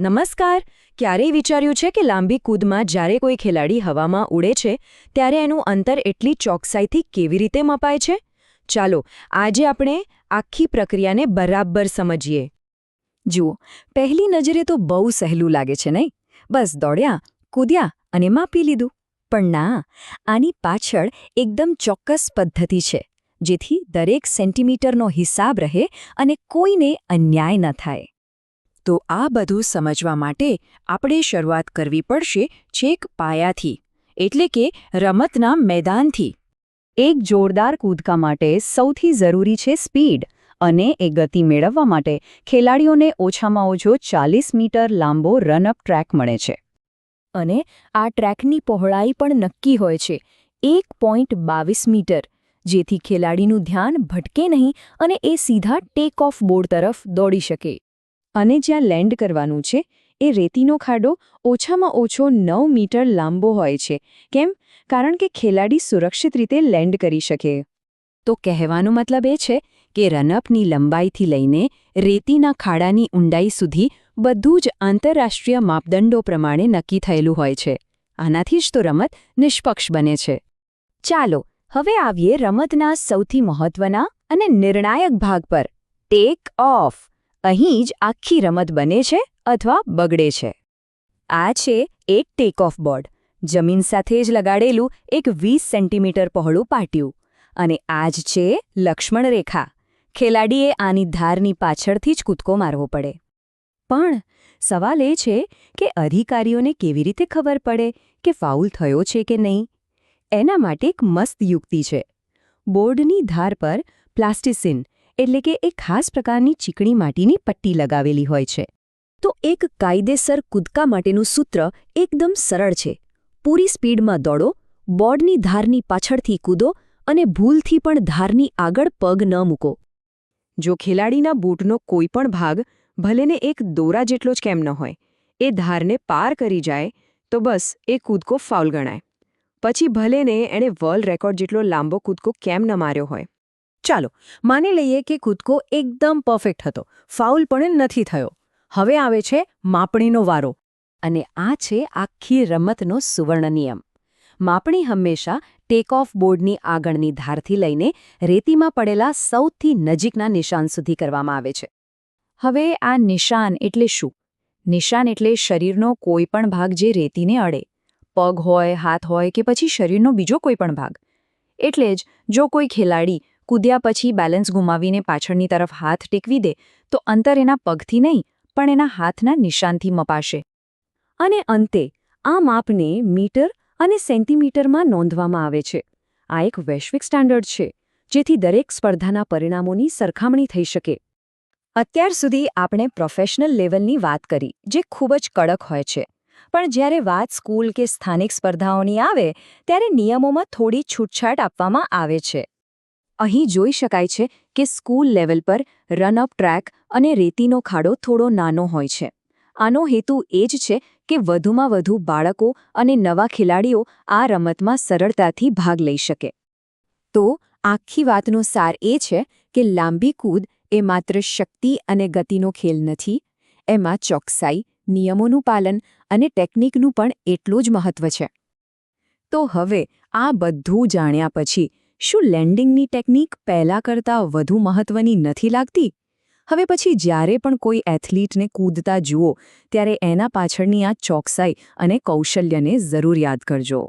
નમસ્કાર. ક્યારેય વિચાર્યું છે કે લાંબી કૂદમાં જ્યારે કોઈ ખેલાડી હવામાં ઉડે છે ત્યારે એનું અંતર એટલી ચોકસાઈથી કેવી રીતે મપાય છે? ચાલો આજે આપણે આખી પ્રક્રિયાને બરાબર સમજીએ. જુઓ, પહેલી નજરે તો બહુ સહેલું લાગે છે નહીં? બસ દોડ્યા, કૂદ્યા અને માપી લીધું. પણ ના, આની પાછળ એકદમ ચોક્કસ પદ્ધતિ છે, જેથી દરેક સેન્ટીમીટરનો હિસાબ રહે અને કોઈને અન્યાય ન થાય. તો આ બધું સમજવા માટે આપણે શરૂઆત કરવી પડશે છેક પાયાથી, એટલે કે રમતના મેદાનથી. એક જોરદાર કૂદકા માટે સૌથી જરૂરી છે સ્પીડ, અને એ ગતિ મેળવવા માટે ખેલાડીઓને ઓછામાં ઓછો 40 મીટર લાંબો રનઅપ ટ્રેક મળે છે. અને આ ટ્રેકની પહોળાઈ પણ નક્કી હોય છે, 1.22 મીટર, જેથી ખેલાડીનું ધ્યાન ભટકે નહીં અને એ સીધા ટેક ઓફ બોર્ડ તરફ દોડી શકે. અને જ્યાં લેન્ડ કરવાનું છે એ રેતીનો ખાડો ઓછામાં ઓછો 9 મીટર લાંબો હોય છે. કેમ? કારણ કે ખેલાડી સુરક્ષિત રીતે લેન્ડ કરી શકે. તો કહેવાનો મતલબ એ છે કે રનઅપની લંબાઈથી લઈને રેતીના ખાડાની ઊંડાઈ સુધી બધું જ આંતરરાષ્ટ્રીય માપદંડો પ્રમાણે નક્કી થયેલું હોય છે. આનાથી જ તો રમત નિષ્પક્ષ બને છે. ચાલો હવે આવીએ રમતના સૌથી મહત્વના અને નિર્ણાયક ભાગ પર, ટેક ઓફ. અહીં જ આખી રમત બને છે અથવા બગડે છે. આ છે એક ટેક ઓફ બોર્ડ, જમીન સાથે જ લગાડેલું એક 20 સેન્ટીમીટર પહોળું પાટિયું. અને આ જ છે લક્ષ્મણ રેખા. ખેલાડીએ આની ધારની પાછળથી જ કૂદકો મારવો પડે. પણ સવાલ એ છે કે અધિકારીઓને કેવી રીતે ખબર પડે કે ફાઉલ થયો છે કે નહીં? એના માટે એક મસ્ત યુક્તિ છે. બોર્ડની ધાર પર પ્લાસ્ટિસિન એટલે કે એક ખાસ પ્રકારની ચીકણી માટીની પટ્ટી લગાવેલી હોય છે. તો એક કાયદેસર કૂદકા માટેનું સૂત્ર એકદમ સરળ છે. પૂરી સ્પીડમાં દોડો, બોર્ડની ધારની પાછળથી કૂદો અને ભૂલથી પણ ધારની આગળ પગ ન મૂકો. જો ખેલાડીના બૂટનો કોઈ પણ ભાગ, ભલેને એક દોરા જેટલો જ કેમ ન હોય, એ ધારને પાર કરી જાય તો બસ એ કૂદકો ફાઉલ ગણાય. પછી ભલેને એણે વર્લ્ડ રેકોર્ડ જેટલો લાંબો કૂદકો કેમ ન માર્યો હોય. ચાલો માની લઈએ કે કૂદકો એકદમ પરફેક્ટ હતો, ફાઉલ પણ નથી થયો. હવે આવે છે માપણીનો વારો. અને આ છે આખી રમતનો સુવર્ણ નિયમ. માપણી હંમેશા ટેક ઓફ બોર્ડની આગળની ધારથી લઈને રેતીમાં પડેલા સૌથી નજીકના નિશાન સુધી કરવામાં આવે છે. હવે આ નિશાન એટલે શું? નિશાન એટલે શરીરનો કોઈ પણ ભાગ જે રેતીને અડે. પગ હોય, હાથ હોય કે પછી શરીરનો બીજો કોઈ પણ ભાગ. એટલે જ જો કોઈ ખેલાડી કૂદ્યા પછી બેલેન્સ ગુમાવીને પાછળની તરફ હાથ ટેકવી દે તો અંતર એના પગથી નહીં પણ એના હાથના નિશાનથી મપાશે. અને અંતે આ માપને મીટર અને સેન્ટીમીટરમાં નોંધવામાં આવે છે. આ એક વૈશ્વિક સ્ટાન્ડર્ડ છે, જેથી દરેક સ્પર્ધાના પરિણામોની સરખામણી થઈ શકે. અત્યાર સુધી આપણે પ્રોફેશનલ લેવલની વાત કરી, જે ખૂબ જ કડક હોય છે. પણ જ્યારે વાત સ્કૂલ કે સ્થાનિક સ્પર્ધાઓની આવે ત્યારે નિયમોમાં થોડી છૂટછાટ આપવામાં આવે છે. અહીં જોઈ શકાય છે કે સ્કૂલ લેવલ પર રનઅપ ટ્રેક અને રેતીનો ખાડો થોડો નાનો હોય છે. આનો હેતુ એ જ છે કે વધુમાં વધુ બાળકો અને નવા ખેલાડીઓ આ રમતમાં સરળતાથી ભાગ લઈ શકે. તો આખી વાતનો સાર એ છે કે લાંબી કૂદ એ માત્ર શક્તિ અને ગતિનો ખેલ નથી. એમાં ચોકસાઈ, નિયમોનું પાલન અને ટેકનિકનું પણ એટલું જ મહત્વ છે. તો હવે આ બધું જાણ્યા પછી શું લેન્ડિંગની ટેકનિક પહેલાં કરતાં વધુ મહત્વની નથી લાગતી? હવે પછી જ્યારે પણ કોઈ એથ્લીટને કૂદતા જુઓ ત્યારે એના પાછળની આ ચોકસાઈ અને કૌશલ્યને જરૂર યાદ કરજો.